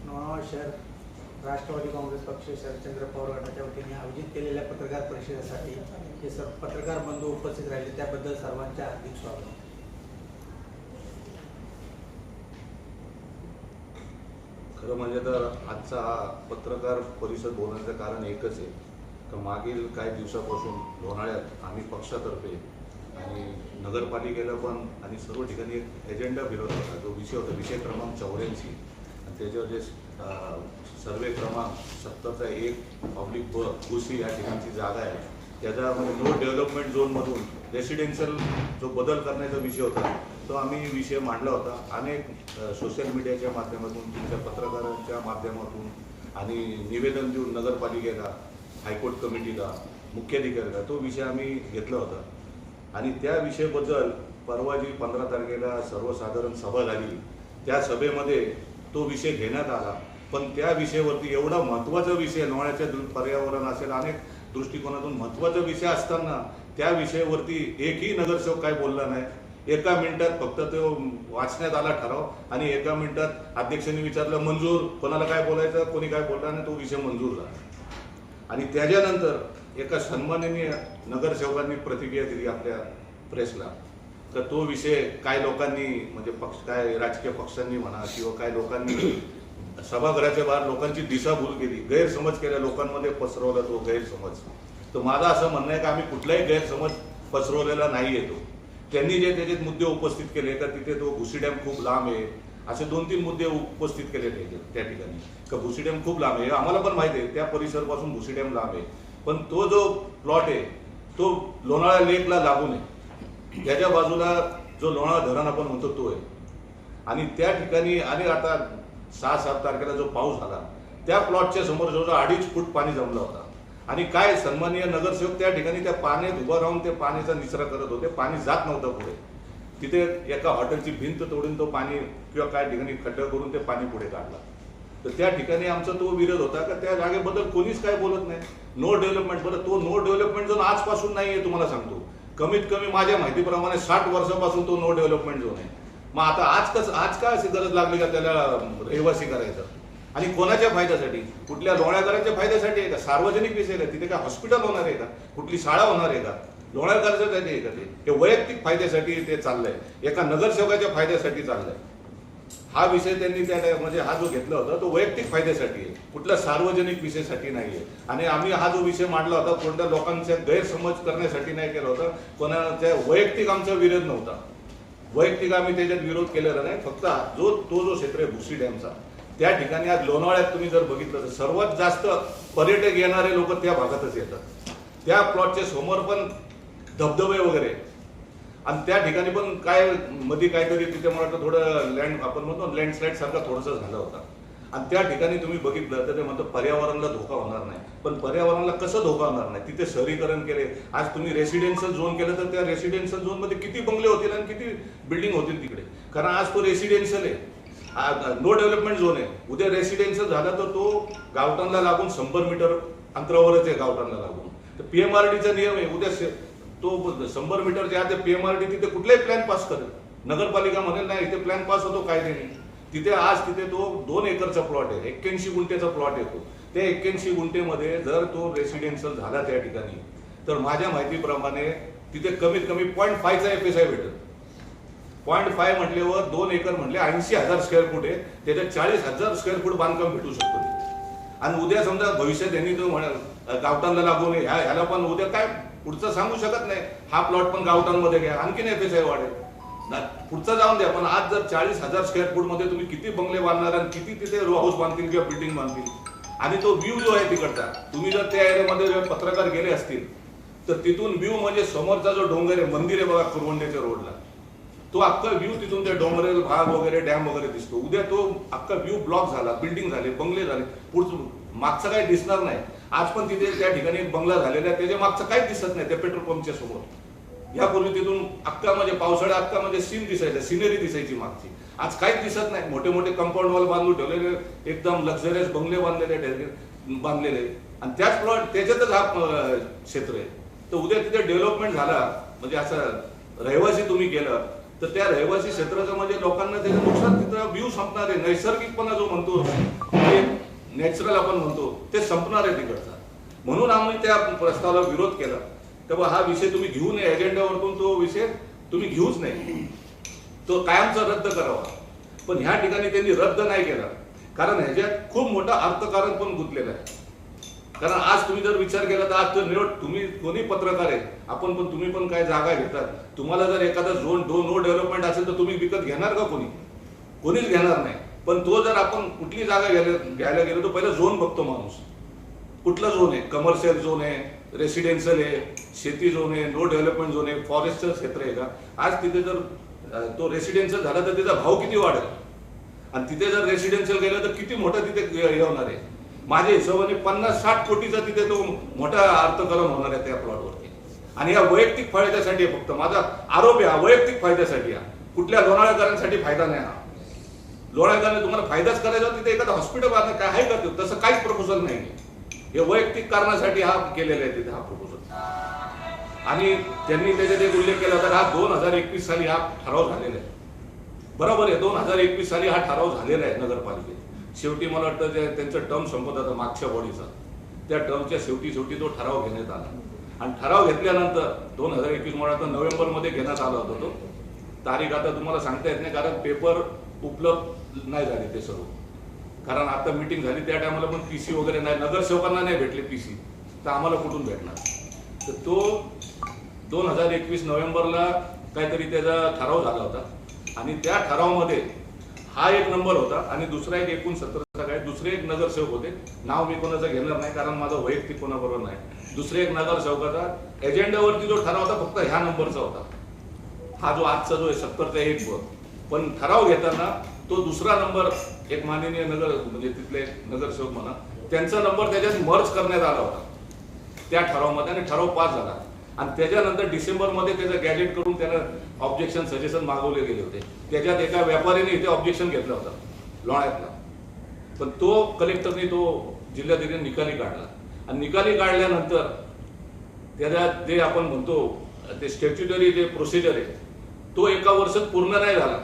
लोणावळा शहर राष्ट्रवादी काँग्रेस पक्ष शरदचंद्र पवार गटाच्या वतीने आयोजित केलेल्या पत्रकार परिषदेसाठी हे सर्व पत्रकार बंधू उपस्थित राहिले त्याबद्दल सर्वांचे हार्दिक स्वागत। खरं म्हणजे तर आजचा हा पत्रकार परिषद बोलण्याचं कारण एकच आहे की मागील काही दिवसापासून लोणावळ्यात आम्ही पक्षातर्फे आणि नगरपालिकेला पण आणि सर्व ठिकाणी एक एजेंडा फिरवत होता। जो विषय होता विषय क्रमांक 84 आणि त्याच्यावर जे सर्वे क्रमांक 70/1/ब घुसी या ठिकाणची जागा आहे त्याच्यामध्ये नो डेव्हलपमेंट झोनमधून रेसिडेन्शियल जो बदल करण्याचा विषय होता तो आम्ही विषय मांडला होता। अनेक सोशल मीडियाच्या माध्यमातून तुमच्या पत्रकारांच्या माध्यमातून आणि निवेदन देऊन नगरपालिकेला हायकोर्ट कमिटीला मुख्याधिकाऱ्याला तो विषय आम्ही घेतला होता आणि त्या विषयाबद्दल परवा जी 15 तारखेला सर्वसाधारण सभा झाली त्या सभेमध्ये तो विषय घेण्यात आला। पण त्या विषयावरती एवढा महत्त्वाचा विषय लोणावळ्याच्या पर्यावरण असेल अनेक दृष्टिकोनातून महत्त्वाचा विषय असताना त्या विषयावरती एकही नगरसेवक काय बोलला नाही। एका मिनिटात फक्त तो वाचण्यात आला ठराव आणि एका मिनिटात अध्यक्षांनी विचारलं मंजूर, कोणाला काय बोलायचं कोणी काय बोलला आणि तो विषय मंजूर झाला। आणि त्याच्यानंतर एका सन्माननीय नगरसेवकांनी प्रतिक्रिया दिली आपल्या प्रेसला तर तो विषय काय लोकांनी म्हणजे काय राजकीय पक्षांनी म्हणा किंवा काय लोकांनी सभागृहाच्या बाहेर लोकांची दिशाभूल केली, गैरसमज केला, लोकांमध्ये पसरवला तो गैरसमज। तर माझं असं म्हणणं आहे की आम्ही कुठलाही गैरसमज पसरवलेला नाही येतो। त्यांनी जे त्याचे मुद्दे उपस्थित केले का तिथे तो भुसी डॅम खूप लांब आहे असे 2-3 मुद्दे उपस्थित केले त्या ठिकाणी का भुसी डॅम खूप लांब आहे आम्हाला पण माहिती आहे त्या परिसरापासून भुसी डॅम लांब आहे। पण तो जो प्लॉट आहे तो लोणावळा लेकला लागून आहे, त्याच्या बाजूला जो लोणावळा धरण आपण म्हणतो तो आहे आणि त्या ठिकाणी आणि आता 6-7 तारखेला जो पाऊस झाला त्या प्लॉटच्या समोर जवळजवळ 2.5 फूट पाणी जमलं होतं आणि काय सन्माननीय नगरसेवक त्या ठिकाणी त्या पाण्यात उभं राहून ते पाण्याचा निचरा करत होते। पाणी जात नव्हतं पुढे, तिथे एका हॉटेलची भिंत तोडून तो पाणी किंवा काय ठिकाणी खड्डा करून ते पाणी पुढे काढला। तर त्या ठिकाणी आमचा तो विरोध होता का त्या जागेबद्दल कोणीच काय बोलत नाही। नो डेव्हलपमेंट, बरं तो नो डेव्हलपमेंट झोन आजपासून नाही आहे तुम्हाला सांगतो, कमीत कमी माझ्या माहितीप्रमाणे 60 वर्षापासून तो नो डेव्हलपमेंट झोन आहे। मग आता आज का अशी गरज लागली का त्याला रहिवासी करायचं आणि कोणाच्या फायद्यासाठी? कुठल्या लोणावळ्याकरांच्या फायद्यासाठी आहे का? सार्वजनिक विषय का? तिथे काय हॉस्पिटल होणार आहे का? कुठली शाळा होणार आहे का? लोणावळ्याकरांसाठी आहे का ते वैयक्तिक फायद्यासाठी ते चाललंय, एका नगरसेवकाच्या फायद्यासाठी चाललंय। हा विषय त्यांनी त्या म्हणजे हा जो घेतला होता तो वैयक्तिक फायद्यासाठी आहे, कुठल्या सार्वजनिक विषयासाठी नाहीये। आणि आम्ही हा जो विषय मांडला होता कोणत्या लोकांचा गैरसमज करण्यासाठी नाही केला होता, कोणाच्या वैयक्तिक आमचा विरोध नव्हता, वैयक्तिक आम्ही त्याच्यात विरोध केलेला नाही। फक्त तो जो क्षेत्र आहे भुसी डॅमचा त्या ठिकाणी आज लोणावळ्यात तुम्ही जर बघितलं तर सर्वात जास्त पर्यटक येणारे लोक त्या भागातच येतात। त्या प्लॉटच्या समोर पण धबधबे वगैरे आणि त्या ठिकाणी पण काय मध्ये काहीतरी तिथे मला वाटतं थोडं लँड आपण म्हणतो लँडस्लाईड सारखा थोडंसं झालं होतं आणि त्या ठिकाणी तुम्ही बघितलं तर ते म्हणतो पर्यावरणाला धोका होणार नाही। पण पर्यावरणाला कसं धोका होणार नाही? तिथे शहरीकरण केले, आज तुम्ही रेसिडेन्शियल झोन केलं तर त्या रेसिडेन्शियल झोनमध्ये किती बंगले होतील आणि किती बिल्डिंग होतील तिकडे, कारण आज तो रेसिडेन्शियल आहे, नो डेव्हलपमेंट झोन आहे। उद्या रेसिडेन्शियल झाला तर तो गावठाणला लागून 100 मीटर अंतरावरच आहे गावठाणला लागून। तर पीएमआरडीचा नियम आहे, उद्या तो 100 मीटरच्या आत पीएमआरडी तिथे कुठलाही प्लॅन पास करेल, नगरपालिका म्हणेल नाही इथे प्लॅन पास होतो कायद्याने। तिथे आज तिथे तो 2 एकरचा प्लॉट आहे, 81 गुंठेचा प्लॉट येतो। त्या 81 गुंठेमध्ये जर तो रेसिडेन्शियल झाला त्या ठिकाणी तर माझ्या माहितीप्रमाणे तिथे कमीत कमी 0.5चा FSI भेटेल। 0.5 म्हटल्यावर 2 एकर म्हटले 80,000 स्क्वेअर फूट आहे, त्याच्यात 40,000 स्क्वेअर फूट बांधकाम भेटू शकतो। आणि उद्या समजा भविष्यात यांनी जो गावठाणला लागून ह्याला पण उद्या काय पुढचं सांगू शकत नाही, हा प्लॉट पण गावठाणमध्ये घ्या आणखीन FSI वाढेल पुढचं जाऊन द्या। पण आज जर 40,000 स्क्वेअर फूट मध्ये तुम्ही किती बंगले बांधणार आणि किती तिथे रो हाऊस बांधतील किंवा बिल्डिंग बांधतील आणि तो व्ह्यू जो आहे तिकडचा, तुम्ही जर त्या एरियामध्ये पत्रकार गेले असतील तर तिथून व्ह्यू म्हणजे समोरचा जो डोंगर आहे मंदिर आहे बघा कुरवंड्याच्या रोडला, तो अख्खा व्ह्यू तिथून ते डोंगरेल भाग वगैरे डॅम वगैरे दिसतो। उद्या तो अख्खा व्ह्यू ब्लॉक झाला, बिल्डिंग झाले, बंगले झाले, पुढचं मागचं काही दिसणार नाही। आज पण तिथे त्या ठिकाणी एक बंगला झालेला आहे, त्याच्या मागचं काहीच दिसत नाही त्या पेट्रोल पंपच्या समोर। यापूर्वी तिथून अख्खा म्हणजे पावसाळ्या अख्खा म्हणजे सीन दिसायचा, सिनरी दिसायची मागची, आज काहीच दिसत नाही। मोठे मोठे कंपाऊंड वॉल बांधून ठेवलेले, एकदम लक्झरियस बंगले बांधलेले आणि त्याच प्लॉट त्याच्यातच हा क्षेत्र आहे। तर उद्या तिथे डेव्हलपमेंट झाला म्हणजे असं रहिवासी तुम्ही केलं तर त्या रहिवासी क्षेत्राचं म्हणजे लोकांना त्याचं नुकसान, तिथं व्ह्यू संपणार आहे, नैसर्गिकपणा जो म्हणतो नॅचरल आपण म्हणतो ते संपणार आहे तिकडचा. म्हणून आम्ही त्या प्रस्तावाला विरोध केला. तेव्हा हा विषय तुम्ही घेऊ नये, एजेंड्यावरतून तो विषय तुम्ही घेऊच नाही, तो कायमचा रद्द करावा. पण ह्या ठिकाणी त्यांनी रद्द नाही केला, कारण ह्याच्यात खूप मोठा अर्थकारण पण गुंतलेलं आहे. कारण आज तुम्ही जर विचार केला तर आज तर तुम्ही कोणी पत्रकार आहे, आपण पण तुम्ही पण काय जागा घेतात. तुम्हाला जर एखादा झोन नो डेव्हलपमेंट असेल तर तुम्ही विकत घेणार का? कोणीच घेणार नाही. पण तो जर आपण कुठली जागा घ्यायला गेलो तर पहिला झोन बघतो माणूस. कुठला झोन आहे? कमर्शियल झोन आहे, रेसिडेन्शियल आहे, शेती झोन आहे, नो डेव्हलपमेंट झोन आहे, फॉरेस्टचं क्षेत्र आहे का? आज तिथे जर तो रेसिडेन्शियल झाला तर त्याचा भाव किती वाढेल, आणि तिथे जर रेसिडेन्शियल गेलं तर किती मोठा तिथे हे होणार आहे. माझ्या हिशोबाने 50-60 कोटीचा तिथे तो मोठा अर्थकारण होणार आहे त्या प्लॉटवरती. आणि या वैयक्तिक फायद्यासाठी फक्त माझा आरोप आहे, हा वैयक्तिक फायद्यासाठी. कुठल्या लोणावळेकरांसाठी फायदा नाही. हा लोणावळेकरांनी तुम्हाला फायदाच करायचा तिथे एखादा हॉस्पिटल बांधणं काय आहे का? तसं काहीच प्रपोजल नाही. हे वैयक्तिक कारणासाठी हा केलेला आहे तिथे हा प्रपोजल. आणि त्यांनी त्याच्यात एक उल्लेख केला होता, हा 2021 साली हा ठराव झालेला आहे. बरोबर आहे, 2021 साली हा ठराव झालेला आहे नगरपालिकेत. शेवटी मला वाटतं त्यांचं टर्म संपत होता मागच्या बॉडीचा, त्या टर्मच्या शेवटी तो ठराव घेण्यात आला. आणि ठराव घेतल्यानंतर 2021 मला वाटतं नोव्हेंबरमध्ये घेण्यात आला होता तो. तारीख आता तुम्हाला सांगता येत नाही, कारण पेपर उपलब्ध नाही झाले ते सर्व. कारण आता मीटिंग झाली त्या टायमाला पण PC वगैरे नाही, नगरसेवकांना नाही भेटले PC, तर आम्हाला कुठून भेटणार? तर तो 2021 नोव्हेंबरला काहीतरी त्याचा ठराव झाला होता. आणि त्या ठरावामध्ये हा एक नंबर होता आणि दुसरा एक एकूण 17चा काय दुसरे एक नगरसेवक होते. नाव मी कोणाचं घेणार नाही कारण माझा वैयक्तिक कोणाबरोबर नाही. दुसरे एक नगरसेवकाचा एजेंड्यावरती जो ठराव होता फक्त ह्या नंबरचा होता. हा जो आजचा जो आहे 70चा एक वर. पण ठराव घेताना तो दुसरा नंबर एक माननीय म्हणजे तिथले नगरसेवक म्हणा त्यांचा नंबर त्याच्यात मर्ज करण्यात आला होता त्या ठरावामध्ये, आणि ठराव पास झाला. आणि त्याच्यानंतर डिसेंबरमध्ये त्याचं गॅजेट करून त्याला ऑब्जेक्शन सजेशन मागवले गेले होते. त्याच्यात एका व्यापारीने इथे ऑब्जेक्शन घेतलं होतं लोणावळ्यातला, पण तो कलेक्टरने तो जिल्हाधिकारी निकाली काढला. आणि निकाली काढल्यानंतर त्याच्यात जे आपण म्हणतो ते स्टॅच्युटरी जे प्रोसिजर आहे तो एका वर्षात पूर्ण नाही झाला,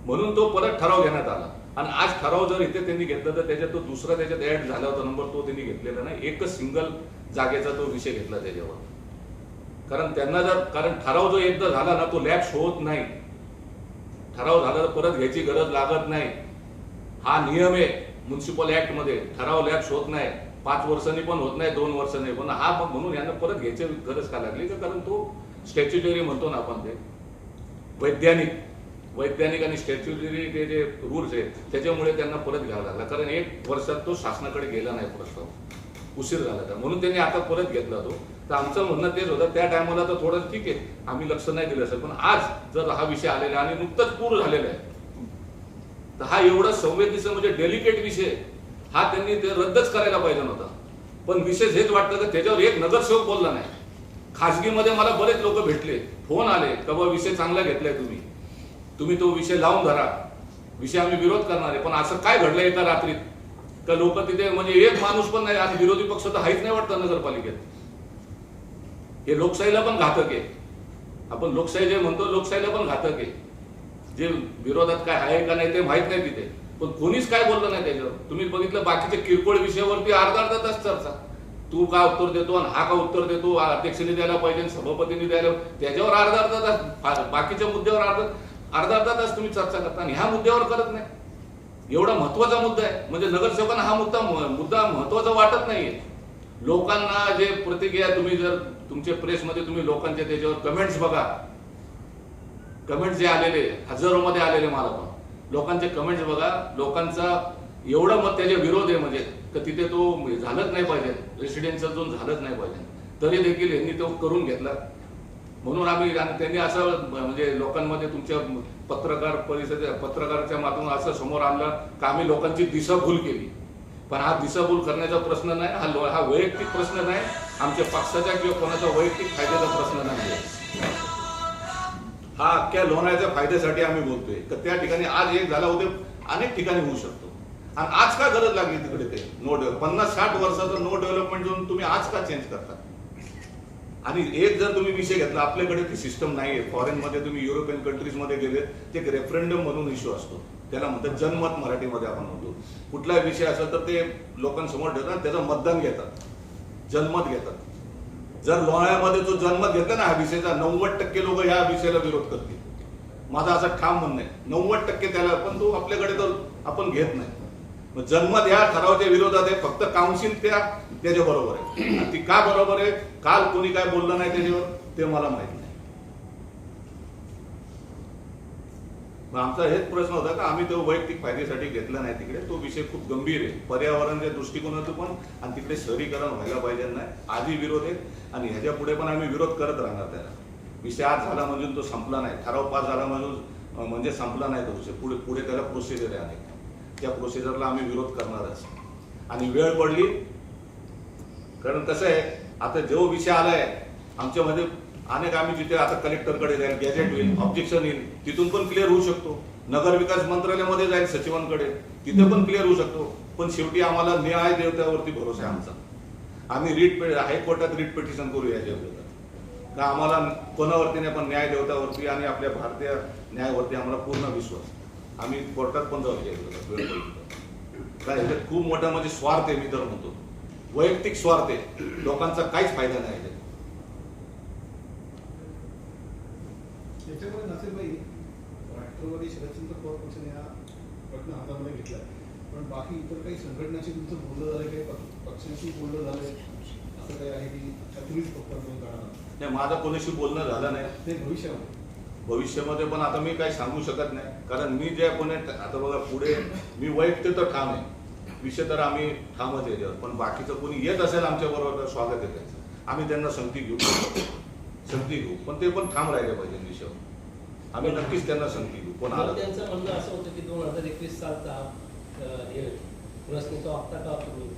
म्हणून तो परत ठराव घेण्यात आला. आणि आज ठराव जर इथे त्यांनी घेतला तर त्याच्यात तो दुसरा त्याच्यात ऍड झाला होता नंबर, तो त्यांनी घेतलेला नाही. एकच सिंगल जागेचा तो विषय घेतला त्याच्यावर. कारण ठराव जो एकदा झाला ना तो लॅप्स होत नाही. ठराव झाला तर परत घ्यायची गरज लागत नाही. हा नियम आहे म्युन्सिपल ऍक्ट मध्ये. ठराव लॅप्स होत नाही, 5 वर्षांनी पण होत नाही, 2 वर्षांनी. पण हा मग म्हणून यांना परत घ्यायची गरज का लागली? कारण तो स्टॅच्युटरी म्हणतो ना आपण, ते वैज्ञानिक आणि स्टॅच्युटरी जे रूल्स आहे त्याच्यामुळे त्यांना परत घ्यावा लागला. कारण 1 वर्षात तो शासनाकडे गेला नाही प्रस्ताव, उशीर झाला तर, म्हणून त्यांनी आता परत घेतला तो. तर आमचं म्हणणं तेच होतं त्या टायमाला तर थोडं ठीक आहे आम्ही लक्ष नाही दिलं असेल, पण आज जर हा विषय आलेला आणि नुकतंच पूर झालेला आहे तर हा एवढा संवेदनशील म्हणजे डेलिकेट विषय हा त्यांनी ते रद्दच करायला पाहिजे नव्हता. पण विशेष हेच वाटतं की त्याच्यावर एक नगरसेवक बोलला नाही. खासगीमध्ये मला बरेच लोक भेटले, फोन आले का बाबा विषय चांगला घेतलाय तुम्ही तो विषय लावून धरा, विषय आम्ही विरोध करणार आहे. पण असं काय घडलं एका रात्रीत का लोक तिथे म्हणजे एक माणूस पण नाही आणि विरोधी पक्ष तर हाच नाही वाटतं नगरपालिकेत. हे लोकशाहीला पण घातक आहे. आपण लोकशाही जे म्हणतो लोकशाहीला पण घातक आहे. जे विरोधात काय आहे का नाही ते माहित नाही तिथे, पण कोणीच काय बोललं नाही त्याच्यावर. तुम्ही बघितलं बाकीच्या किरकोळ विषयावरती अर्धा तास चर्चा, तू का उत्तर देतो आणि हा का उत्तर देतो, अध्यक्षांनी द्यायला पाहिजे सभापतींनी द्यायला, त्याच्यावर अर्धा तास, बाकीच्या मुद्द्यावर अर्धा तास तुम्ही चर्चा करता आणि ह्या मुद्द्यावर करत नाही. एवढा महत्वाचा मुद्दा आहे म्हणजे नगरसेवकांना हा मुद्दा महत्वाचा वाटत नाहीये. लोकांना जे प्रतिक्रिया तुम्ही जर तुमच्या प्रेसमध्ये तुम्ही लोकांच्या त्याच्यावर कमेंट्स बघा, कमेंट्स जे आलेले हजारोमध्ये आलेले, मला पण लोकांचे कमेंट्स बघा, लोकांचा एवढं मत त्याच्या विरोध आहे म्हणजे तर तिथे तो झालंच नाही पाहिजे, रेसिडेन्शियल झोन झालंच नाही पाहिजे, तरी देखील यांनी तो करून घेतला. म्हणून त्यांनी असं म्हणजे लोकांमध्ये तुमच्या पत्रकाराच्या माध्यमातून असं समोर आणलं का आम्ही लोकांची दिशाभूल केली. पण हा दिशाभूल करण्याचा प्रश्न नाही, हा वैयक्तिक प्रश्न नाही, आमच्या पक्षाच्या किंवा कोणाचा वैयक्तिक फायद्याचा प्रश्न नाही. हा अख्ख्या लोणावळ्याच्या फायद्यासाठी आम्ही बोलतोय तर त्या ठिकाणी आज एक झाला उद्या अनेक ठिकाणी होऊ शकतो. आणि आज का गरज लागली तिकडे ते 50-60 वर्षाचं नो डेव्हलपमेंट झोन तुम्ही आज का चेंज करता? आणि एक जर तुम्ही विषय घेतला, आपल्याकडे ती सिस्टम नाही आहे. फॉरेनमध्ये तुम्ही युरोपियन कंट्रीजमध्ये गेले ते एक रेफरंडम म्हणून इश्यू असतो, त्याला म्हणतात जनमत मराठीमध्ये आपण म्हणतो. कुठलाही विषय असेल तर ते लोकांसमोर ठेवतात, त्याचं मतदान घेतात, जनमत घेतात. जर लोणावळ्यामध्ये जो जनमत घेतला ना हा विषयाचा, 90% लोक ह्या विषयाला विरोध करतील. माझा असं ठाम म्हणणं आहे, 90% त्याला, पण तो आपल्याकडे तर आपण घेत नाही. मग जनमत ह्या ठरावाच्या विरोधात आहे, फक्त काउन्सिल त्याच्या बरोबर आहे. आणि ती का बरोबर आहे, काल कोणी काय बोललं नाही त्याच्यावर, ते मला माहित नाही. मग आमचा हेच प्रश्न होता का आम्ही तो वैयक्तिक फायद्यासाठी घेतला नाही तिकडे. तो विषय खूप गंभीर आहे पर्यावरणाच्या दृष्टिकोनातून पण, आणि तिकडे शहरीकरण व्हायला पाहिजे नाही. आधी विरोध आहे आणि ह्याच्या पुढे पण आम्ही विरोध करत राहणार त्याला. विषय आज झाला म्हणजे तो संपला नाही, ठराव पास झाला म्हणजे संपला नाही तो विषय. पुढे पुढे त्याला प्रोसिजर आहे, त्या प्रोसिजरला आम्ही विरोध करणारच. आणि वेळ पडली, कारण कसं आहे आता जो विषय आलाय आमच्यामध्ये अनेक, आम्ही जिथे आता कलेक्टरकडे जाईल, गॅजेट होईल, ऑब्जेक्शन येईल, तिथून पण क्लिअर होऊ शकतो. नगर विकास मंत्रालयामध्ये जाईल सचिवांकडे, तिथे पण क्लिअर होऊ शकतो. पण शेवटी आम्हाला न्याय देवतावरती भरोसा आहे आमचा. आम्ही हायकोर्टात रिट पिटिशन करू याच्या विरोधात, का आम्हाला कोणावरती नाही पण न्याय देवतावरती आणि आपल्या भारतीय न्यायावरती आम्हाला पूर्ण विश्वास. आम्ही कोर्टात पण जाऊ याच्या काय ह्याच्यात खूप मोठा म्हणजे स्वार्थ आहे. मी तर म्हणतो वैयक्तिक स्वार्थ आहे, लोकांचा काहीच फायदा नाही. याच्यामध्ये नसेल राष्ट्रवादी शरदचंद्र पवार पक्षाने हा प्रश्न हातामध्ये घेतला, पण बाकी इतर काही संघटनाशी तुमचं बोलणं झालंय, काही पक्षांशी बोलणं झालंय, असं काही आहे की तुम्हीच फक्त काढणार नाही? माझं कोणाशी बोलणं झालं नाही. भविष्यामध्ये पण आता मी काही सांगू शकत नाही, कारण मी जे कोणी आता बघा पुढे मी वैयक्तिक तर ठाम आहे, विषय तर आम्ही ठामच याच्यावर. पण बाकीचं कोणी येत असेल आमच्या बरोबर स्वागत आहे त्याचं, आम्ही त्यांना संगती घेऊ, पण ते पण ठाम राहिले पाहिजे विषयावर. आम्ही नक्कीच त्यांना संगती घेऊ. पण आलं त्यांचं म्हणणं असं होतं की 2021 सालचा प्रश्न हप्ता का तुम्ही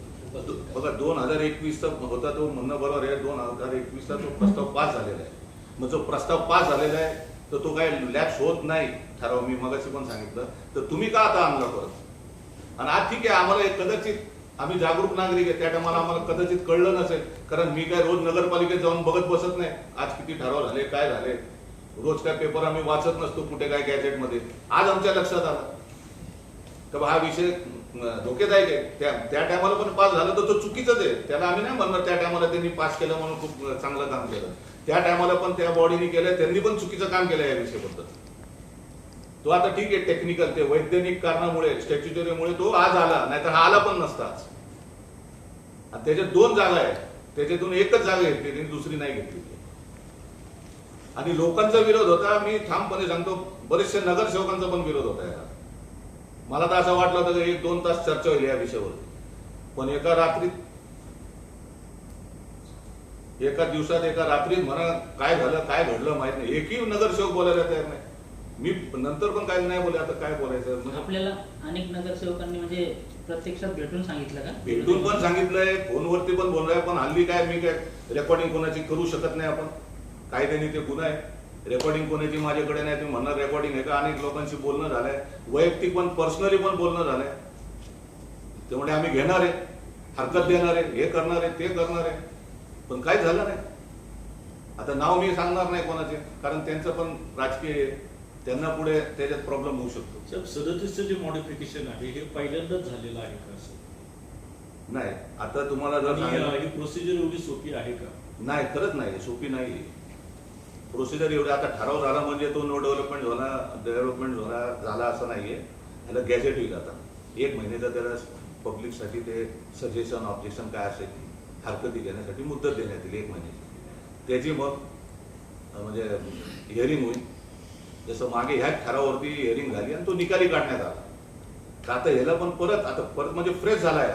बघा 2021चा होता तो म्हणणं बरोबर आहे. 2021चा तो प्रस्ताव पास झालेला आहे. मग जो प्रस्ताव पास झालेला आहे तर तो काय लॅप्स होत नाही ठराव. मी मगाशी पण सांगितलं, तर तुम्ही का आता आणला परत? आणि आज ठीक आहे, आम्हाला एक कदाचित आम्ही जागरूक नागरिक आहे, त्या टायमाला आम्हाला कदाचित कळलं नसेल, कारण मी काय रोज नगरपालिकेत जाऊन बघत बसत नाही आज किती ठराव झाले, काय झाले. रोज काय पेपर आम्ही वाचत नसतो कुठे काय गॅजेटमध्ये. आज आमच्या लक्षात आलं तर हा विषय धोकेदायक आहे. त्या टायमाला पण पास झालं तर तो चुकीचंच आहे, त्याला आम्ही नाही म्हणणार त्या टायमाला त्यांनी पास केलं म्हणून खूप चांगलं काम केलं. त्या टायमाला पण त्या बॉडीने केलं, त्यांनी पण चुकीचं काम केलं या विषयाबद्दल. तो आता ठीक आहे टेक्निकल ते वैज्ञानिक कारणामुळे स्टॅच्युटरीमुळे तो आज आला, नाहीतर हा आला पण नसता आज. आणि त्याच्यात 2 जागा आहेत, त्याच्यातून एकच जागा घेतली, त्यांनी दुसरी नाही घेतली. आणि लोकांचा विरोध होता, मी ठामपणे सांगतो, बरेचशे नगरसेवकांचा पण विरोध होता याला. मला तर असं वाटलं होतं की 1-2 तास चर्चा होईल या विषयावर, पण एका दिवसात एका रात्रीत म्हणा काय झालं काय घडलं माहित नाही. एकही नगरसेवक बोलायला तयार नाही. मी नंतर पण काय नाही बोलले, आता काय बोलायचं. आपल्याला अनेक नगरसेवकांनी म्हणजे प्रत्यक्षात भेटून सांगितलं का? भेटून पण सांगितलंय, फोनवरती पण बोललाय, पण हल्ली काय मी काय रेकॉर्डिंग कोणाची करू शकत नाही आपण. कायद्याने ते गुन्हा आहे. रेकॉर्डिंग कोणाची माझ्याकडे नाही, तुम्ही म्हणणार रेकॉर्डिंग आहे का. अनेक लोकांशी बोलणं झालंय, वैयक्तिक पण पर्सनली पण बोलणं झालंय. त्यामुळे आम्ही घेणार आहे, हरकत देणार आहे, हे करणार आहे, ते करणार आहे, पण काही झालं नाही. आता नाव मी सांगणार नाही कोणाचे, कारण त्यांचं पण राजकीय आहे, त्यांना पुढे त्याच्यात प्रॉब्लेम होऊ शकतो. 37चं जे मॉडिफिकेशन आहे हे पहिल्यांदाच झालेलं आहे का? नाही, आता तुम्हाला जर ही प्रोसिजर एवढी सोपी आहे का? नाही, खरंच नाही, सोपी नाही प्रोसिजर एवढी. आता ठराव झाला म्हणजे तो नो डेव्हलपमेंट झाला असं नाहीये. त्याला गॅजेट होईल आता 1 महिन्याचा, त्याला पब्लिकसाठी ते सजेशन ऑब्जेक्शन काय असेल हरकती घेण्यासाठी मुदत देण्यात येईल 1 महिन्याची. त्याची मग म्हणजे हिअरिंग होईल. जसं मागे ह्या ठरावावरती हिअरिंग झाली आणि तो निकाली काढण्यात आला. तर आता ह्याला पण परत म्हणजे फ्रेश झालाय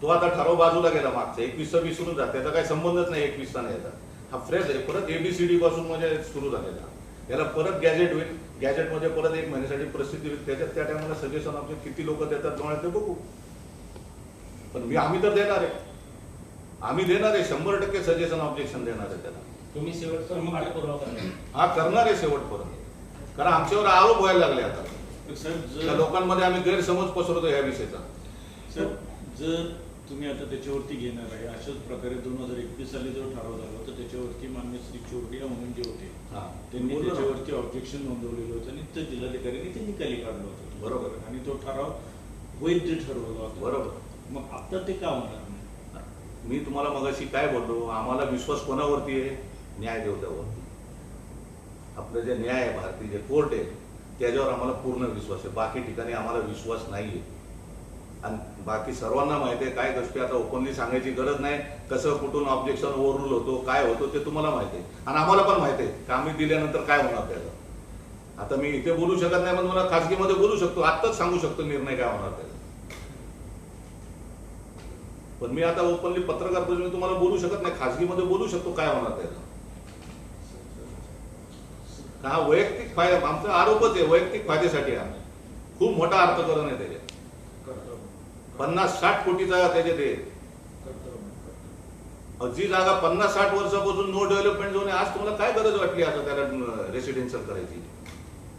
तो. आता ठराव बाजूला गेला, मागचा 21चा विसरून जा, त्याचा काही संबंधच नाही 21चा नाही याचा. हा फ्रेश आहे, परत ABCD पासून म्हणजे सुरू झालेला. याला परत गॅजेट होईल, गॅजेटमध्ये परत 1 महिन्यासाठी प्रसिद्धी होईल. त्याच्यात त्या टायमाला सजेशन आमचे किती लोक देतात तुम्हाला ते बघू. पण आम्ही तर देणार आहे, 100% सजेशन ऑब्जेक्शन देणार आहे त्याला. तुम्ही शेवटचा पाठपुरावा करणार? हा करणार आहे शेवटपर्यंत, कारण आमच्यावर आरोप व्हायला लागले आता. लोकांमध्ये आम्ही गैरसमज पसरवतो या विषयाचा. जर तुम्ही आता त्याच्यावरती घेणार आहे. अशाच प्रकारे 2021 साली जो ठराव झाला होता त्याच्यावरती मान्य श्री चोरडिया म्हणून जे होते त्यांनी बोललो ना. त्याच्यावरती ऑब्जेक्शन नोंदवलेलं होतं आणि ते जिल्हाधिकाऱ्यांनी ते निकाली काढलं होतं. बरोबर. आणि तो ठराव वैध ठरवला होता. बरोबर. मग आता ते का होणार नाही? मी तुम्हाला मगाशी काय बोललो, आम्हाला विश्वास कोणावरती आहे? न्यायदेवतावरती. आपलं जे न्याय आहे, भारतीय जे कोर्ट आहे, त्याच्यावर आम्हाला पूर्ण विश्वास आहे. बाकी ठिकाणी आम्हाला विश्वास नाही आहे. आणि बाकी सर्वांना माहिती आहे काय गोष्टी आता ओपनली सांगायची गरज नाही. कसं कुठून ऑब्जेक्शन ओव्हररूल होतो, काय होतो ते तुम्हाला माहिती आहे आणि आम्हाला पण माहिती आहे की आम्ही दिल्यानंतर काय होणार त्याचं. आता मी इथे बोलू शकत नाही, पण मला खाजगीमध्ये बोलू शकतो. आत्ताच सांगू शकतो निर्णय काय होणार त्याचा. पण मी आता ओपनली पत्रकार परिषदेत तुम्हाला बोलू शकत नाही. खाजगीमध्ये बोलू शकतो काय होणार त्याचा. हा वैयक्तिक फायदा, आमचा आरोपच आहे वैयक्तिक फायद्यासाठी आहे. खूप मोठा अर्थकरण आहे त्याच्यात. 50-60 कोटीचा त्याच्यात आहे. जी जागा 50-60 वर्षापासून नो डेव्हलपमेंट झोन आहे, आज तुम्हाला काय गरज वाटली आता त्याला रेसिडेन्शियल करायची?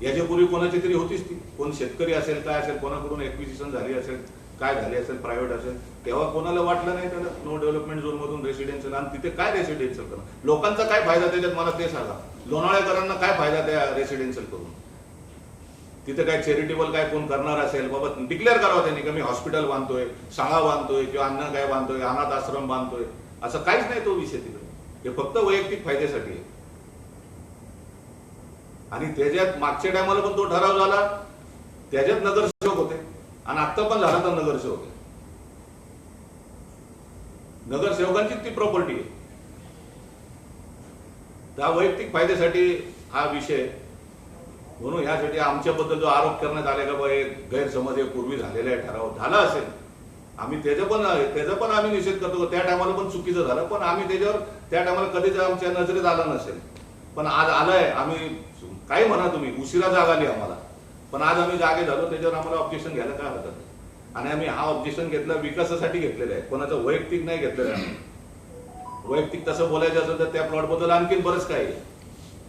याच्यापूर्वी कोणाची तरी होतीच ती. कोण शेतकरी असेल काय असेल, कोणाकडून एक्विजिशन झाली असेल, काय झाली असेल, प्रायव्हेट असेल, तेव्हा कोणाला वाटलं नाही त्याला नो डेव्हलपमेंट झोन मधून रेसिडेन्शियल. आणि तिथे काय रेसिडेन्शियल करणं, लोकांचा काय फायदा त्याच्यात मला ते सांगा. लोणावळेकरांना काय फायदा त्या रेसिडेन्शियल करून? तिथे काय चॅरिटेबल काय कोण करणार असेल, बाबा डिक्लेअर करावं त्यांनी की मी हॉस्पिटल बांधतोय, शाळा बांधतोय किंवा अन्न काय बांधतोय, अनाथ आश्रम बांधतोय. असं काहीच नाही तो विषय तिकडे. हे फक्त वैयक्तिक फायद्यासाठी आहे. आणि त्याच्यात मागच्या टायमाला पण तो ठराव झाला, त्याच्यात नगरसेवक होते आणि आता पण झाला तर नगरसेवक आहे. नगरसेवकांची ती प्रॉपर्टी आहे. त्या वैयक्तिक फायद्यासाठी हा विषय. म्हणून यासाठी आमच्याबद्दल जो आरोप करण्यात आले का बा गैरसमज पूर्वी झालेला ठराव झाला असेल, आम्ही त्याचा पण आम्ही निषेध करतो. त्या टायमाला पण चुकीचं झालं, पण आम्ही त्याच्यावर त्या टायमाला कधीच आमच्या नजरेत आला नसेल. पण आज आलाय. आम्ही काही म्हणा तुम्ही, उशिरा जाग आली आम्हाला, पण आज आम्ही जागे झालो. त्याच्यावर आम्हाला ऑब्जेक्शन घ्यायला काय हरकत नाही. आणि आम्ही हा ऑब्जेक्शन घेतला विकासासाठी घेतलेला आहे, कोणाचं वैयक्तिक नाही घेतलेलं आहे. वैयक्तिक तसं बोलायचं असेल तर त्या प्लॉटबद्दल आणखीन बरंच काही आहे,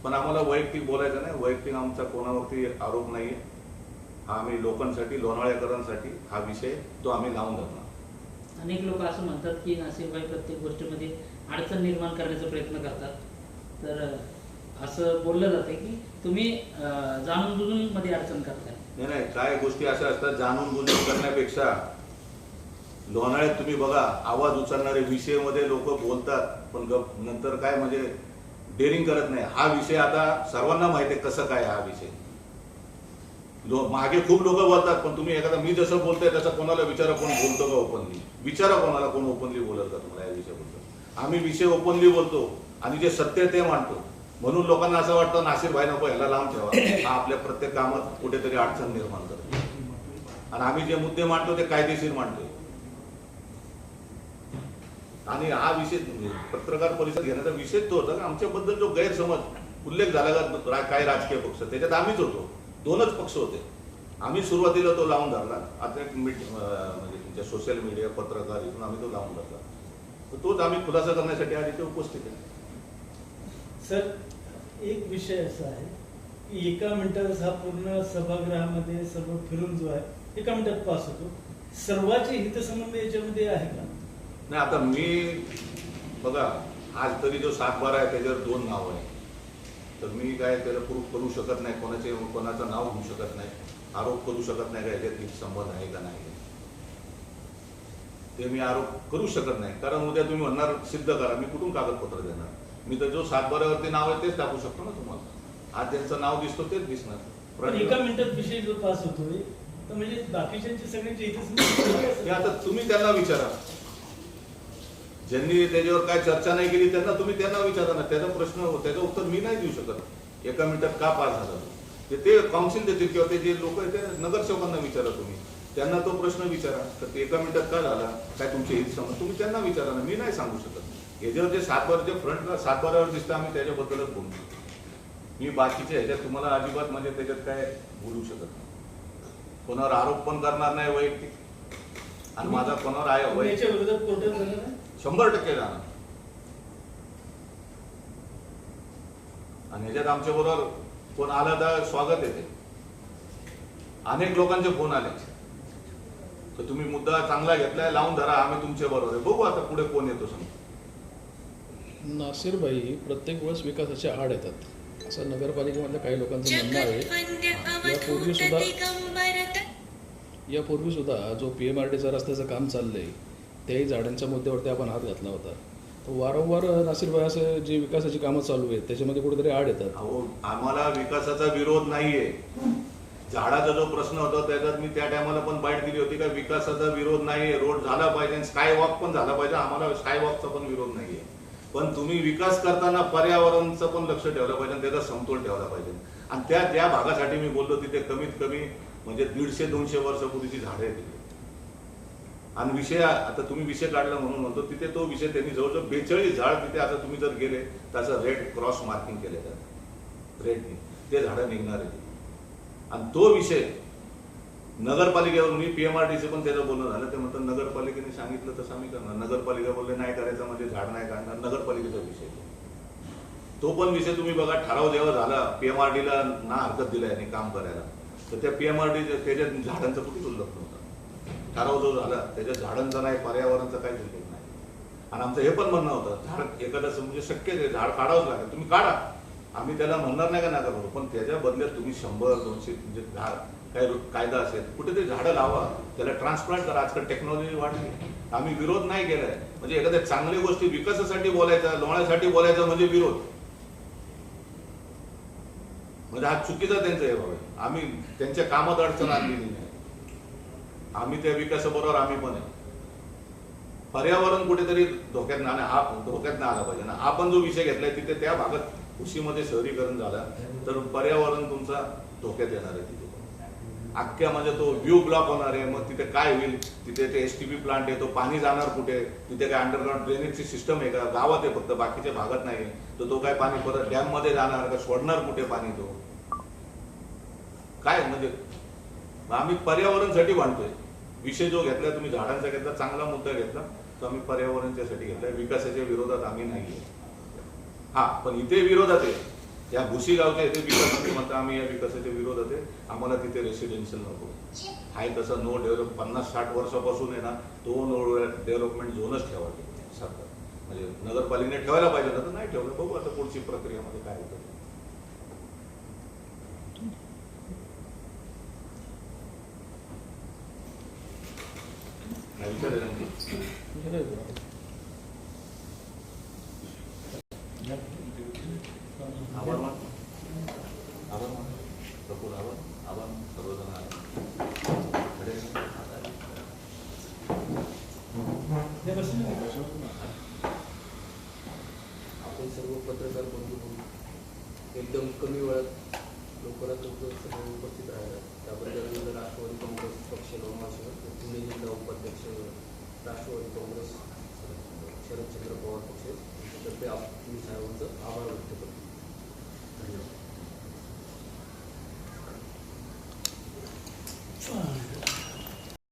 पण आम्हाला वैयक्तिक बोलायचं नाही. वैयक्तिक आमचा कोणावरती आरोप नाहीये. हा आम्ही लोकांसाठी, लोणावळेकरांसाठी हा विषय तो आम्ही लावून धरणार. अनेक लोक असं म्हणतात की नाशिकभाई प्रत्येक गोष्टीमध्ये अडचण निर्माण करण्याचा प्रयत्न करतात. तर असं बोललं जाते की तुम्ही जाणून बुजून मध्ये अडचण करताय. नाही, काय गोष्टी अशा असतात जाणून बुजून करण्यापेक्षा. लोणावळ्यात तुम्ही बघा, आवाज उचलणारे विषयामध्ये लोक बोलतात, पण नंतर काय म्हणजे डेअरिंग करत नाही. हा विषय आता सर्वांना माहिती आहे कसं काय हा विषय. मागे खूप लोक बोलतात, पण तुम्ही एखादा मी जसं बोलतोय तसं कोणाला विचारा कोण बोलतो का ओपनली? विचारा कोणाला कोण ओपनली बोलत का तुम्हाला या विषयाबद्दल? आम्ही विषय ओपनली बोलतो आणि जे सत्य ते मांडतो. म्हणून लोकांना असं वाटतं नासिर भाई नको ह्याला लांब ठेवा, हा आपल्या प्रत्येक कामात कुठेतरी अडचण निर्माण करतो. आणि आम्ही जे मुद्दे मांडतो ते कायदेशीर मांडतोय. आणि हा विषय पत्रकार परिषद घेण्याचा विषय तो होता. आमच्याबद्दल जो गैरसमज उल्लेख झाला का काय राजकीय पक्ष, त्याच्यात आम्हीच होतो. 2च पक्ष होते. आम्ही सुरुवातीला तो लावून धरला. आता म्हणजे तुमच्या सोशल मीडिया, पत्रकार इथून आम्ही तो लावून धरला. तर तोच आम्ही खुलासा करण्यासाठी आज इथे उपस्थित आहे. सर, एक विषय असा आहे की एका मिनिटात हा पूर्ण सभागृहामध्ये सर्व फिरून जो आहे एका मिनिटात पास होतो. सर्वांचे हितसंबंध याच्यामध्ये आहे का? नाही, आता मी बघा आज तरी जो 7-12 आहे त्याच्यावर 2 नाव आहे. तर मी काय त्याला प्रूफ करू शकत नाही, कोणाचं नाव घेऊ शकत नाही, आरोप करू शकत नाही का याच्यात हित संबंध आहे का नाही ते मी आरोप करू शकत नाही. कारण उद्या तुम्ही म्हणणार सिद्ध करा, मी कुठून कागदपत्र देणार? मी तर जो 7-12 वरती नाव आहे तेच टाकू शकतो ना तुम्हाला. आज ज्यांचं नाव दिसतो तेच दिसणार. पण एका मिनिटात विषय जो पास होतोय तर म्हणजे बाकीच्यांचे सगळ्यांचे हितसंबंध आता तुम्ही त्यांना विचारा. ज्यांनी त्याच्यावर काय चर्चा नाही केली त्यांना विचारा ना. त्याचा प्रश्न, त्याचं उत्तर मी नाही देऊ शकत. एका मिनिटात का पास झाला ते काउन्सिल देतील किंवा ते जे लोक आहेत ते नगरसेवकांना विचारा. तुम्ही त्यांना तो प्रश्न विचारा, तर ते एका मिनिटात का झाला, काय तुमचे हित समज तुम्ही त्यांना विचारा ना. मी नाही सांगू शकत. याच्यावर जे 7-12 जे फ्रंटला 7-12 दिसतं आम्ही त्याच्याबद्दलच बोलतो. मी बाकीच्या ह्याच्यात तुम्हाला अजिबात म्हणजे त्याच्यात काय बोलू शकत नाही. कोणावर आरोप पण करणार नाही वैयक्तिक. आणि माझा कोणावर आहे याच्या विरोधात कोर्टात झालं ना 100% जाणार. आणि ह्याच्यात आमच्या बरोबर कोण आला तर स्वागत येते. अनेक लोकांचे फोन आले तर तुम्ही मुद्दा चांगला घेतलाय, लावून धरा, आम्ही तुमच्या बरोबर आहे. बघू आता पुढे कोण येतो सांग. नासिरभाई, प्रत्येक वेळेस विकासाच्या आड येतात असं नगरपालिकेमधल्या काही लोकांचं म्हणणं आहे. यापूर्वी सुद्धा जो PMRDचा रस्त्याचं काम चाललंय त्याही झाडांच्या मुद्द्यावरती आपण हात घातला होता. वारंवार नासिरभाई असं जी विकासाची कामं चालू आहेत त्याच्यामध्ये कुठेतरी आड येतात. अहो, आम्हाला विकासाचा विरोध नाहीये. झाडाचा जो प्रश्न होता त्याच्यात मी त्या टायमाला पण बाईट दिली होती का विकासाचा विरोध नाहीये, रोड झाला पाहिजे, स्काय वॉक पण झाला पाहिजे. आम्हाला स्काय वॉकचा पण विरोध नाहीये, पण तुम्ही विकास करताना पर्यावरणाचं पण लक्ष ठेवलं पाहिजे आणि त्याचा समतोल ठेवला पाहिजे. आणि त्या भागासाठी मी बोललो तिथे कमीत कमी म्हणजे 150-200 वर्षापूर्वीची झाडं आहेत तिथे. आणि विषय आता तुम्ही विषय काढला म्हणून म्हणतो, तिथे तो विषय त्यांनी जवळजवळ 42 झाड तिथे आता तुम्ही जर गेले त्याचं रेड क्रॉस मार्किंग केले जातं रेडने, ते झाडं निघणार आहे. आणि तो विषय नगरपालिकेवर मी PMRDC पण त्याचं बोलणं झालं, ते म्हणतात नगरपालिकेने सांगितलं तसं आम्ही करणार. नगरपालिका बोलले नाही करायचं म्हणजे झाड नाही काढणार, नगरपालिकेचा विषय तो पण विषय तुम्ही बघा. ठराव जेव्हा झाला PMRDला ना हरकत दिला यांनी काम करायला, तर त्या PMRD त्याच्या झाडांचा कुठेच उल्लेख नव्हता. ठराव जो झाला त्याच्या झाडांचा नाही, पर्यावरणाचा काहीच उल्लेख नाही. आणि आमचं हे पण म्हणणं होतं झाड एखादं म्हणजे शक्य आहे झाड काढावंच लागेल, तुम्ही काढा, आम्ही त्याला म्हणणार नाही का नका करू, पण त्याच्या बदल्यात तुम्ही 100-200 म्हणजे झाड काही कायदा असेल कुठे ते झाडं लावा, त्याला ट्रान्सप्लांट करा. आजकाल टेक्नॉलॉजी वाढली, आम्ही विरोध नाही केलाय. म्हणजे एखाद्या चांगल्या गोष्टी विकासासाठी बोलायचा, लोण्यासाठी बोलायचा म्हणजे विरोध, म्हणजे हा चुकीचा त्यांचा हे बाबा. आम्ही त्यांच्या कामात अडचण आणलेली नाही, आम्ही त्या विकासाबरोबर आम्ही पण आहे. पर्यावरण कुठेतरी धोक्यात नाही आला पाहिजे ना. आपण जो विषय घेतलाय तिथे त्या भागात कृषीमध्ये शहरीकरण झालं तर पर्यावरण तुमचा धोक्यात येणार आहे. तिथे अख्ख्या म्हणजे तो व्ह्यू ब्लॉक होणार आहे. मग तिथे काय होईल, तिथे ते STP प्लांट आहे, तो पाणी जाणार कुठे, तिथे काय अंडरग्राऊंड ड्रेनेजची सिस्टम आहे का, गावात आहे फक्त बाकीच्या भागात नाही, तर तो काय पाणी परत डॅम मध्ये जाणार का, सोडणार कुठे पाणी, तो काय म्हणजे. आम्ही पर्यावरणासाठी भांडतोय. विषय जो घेतला तुम्ही झाडांचा घेतला, चांगला मुद्दा घेतला, तो आम्ही पर्यावरणाच्यासाठी घेतलाय. विकासाच्या विरोधात आम्ही नाहीये. हा, पण इथे विरोधात आहे, या भुशीगावच्या इथे विकास म्हणता आम्ही या विकासाच्या विरोधात आहे. आम्हाला तिथे रेसिडेन्शियल नको आहे, तसं नो डेव्हलप 50-60 वर्षापासून आहे ना, तो नो डेव्हलपमेंट झोनच ठेवा सरकार, म्हणजे नगरपालिकेने ठेवायला पाहिजे ना, तर नाही ठेवलं. बघू आता पुढची प्रक्रियामध्ये काय होतं. आपण सर्व पत्रकार बंधू एकदम कमी वेळात लवकरात लवकर सगळे उपस्थित राहिला, त्याबद्दल राष्ट्रवादी काँग्रेस पक्ष लोकमान्य पुणे जिल्हा उपाध्यक्ष राष्ट्रवादी काँग्रेस शरदचंद्र पवार पक्ष यांच्यातर्फे मी सर्वांचं